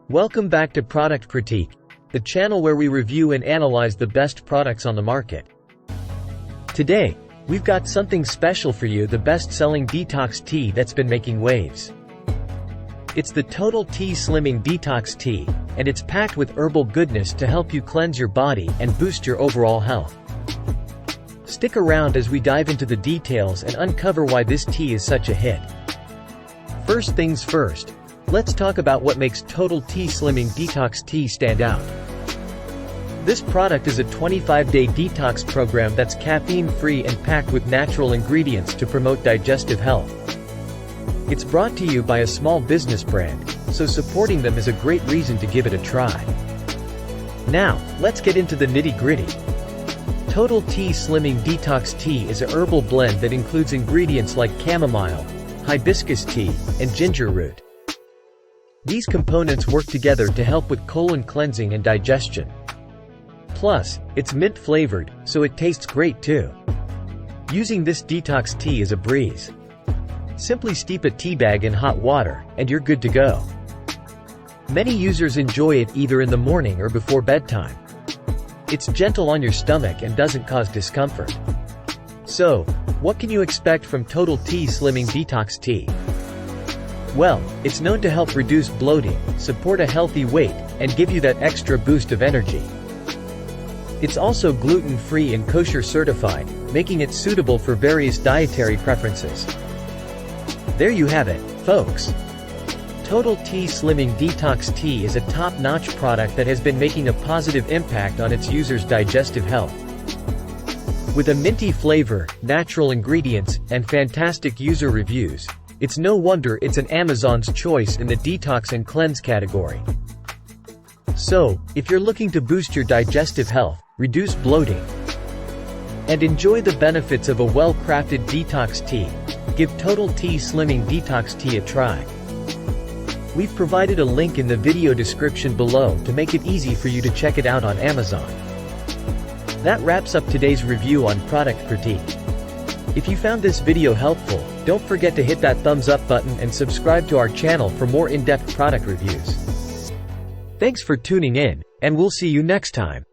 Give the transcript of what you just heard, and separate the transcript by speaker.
Speaker 1: Welcome back to Product Critique, the channel where we review and analyze the best products on the market. Today, we've got something special for you, the best-selling detox tea that's been making waves. It's the Total Tea Slimming Detox Tea, and it's packed with herbal goodness to help you cleanse your body and boost your overall health. Stick around as we dive into the details and uncover why this tea is such a hit. First things first, let's talk about what makes Total Tea Slimming Detox Tea stand out. This product is a 25-day detox program that's caffeine-free and packed with natural ingredients to promote digestive health. It's brought to you by a small business brand, so supporting them is a great reason to give it a try. Now, let's get into the nitty-gritty. Total Tea Slimming Detox Tea is a herbal blend that includes ingredients like chamomile, hibiscus tea, and ginger root. These components work together to help with colon cleansing and digestion. Plus, it's mint-flavored, so it tastes great too. Using this detox tea is a breeze. Simply steep a tea bag in hot water, and you're good to go. Many users enjoy it either in the morning or before bedtime. It's gentle on your stomach and doesn't cause discomfort. So, what can you expect from Total Tea Slimming Detox Tea? Well, it's known to help reduce bloating, support a healthy weight, and give you that extra boost of energy. It's also gluten-free and kosher certified, making it suitable for various dietary preferences. There you have it, folks. Total Tea Slimming Detox Tea is a top-notch product that has been making a positive impact on its users' digestive health. With a minty flavor, natural ingredients, and fantastic user reviews, it's no wonder it's an Amazon's choice in the detox and cleanse category. So, if you're looking to boost your digestive health, reduce bloating, and enjoy the benefits of a well-crafted detox tea, give Total Tea Slimming Detox Tea a try. We've provided a link in the video description below to make it easy for you to check it out on Amazon. That wraps up today's review on Product Critique. If you found this video helpful, don't forget to hit that thumbs up button and subscribe to our channel for more in-depth product reviews. Thanks for tuning in, and we'll see you next time.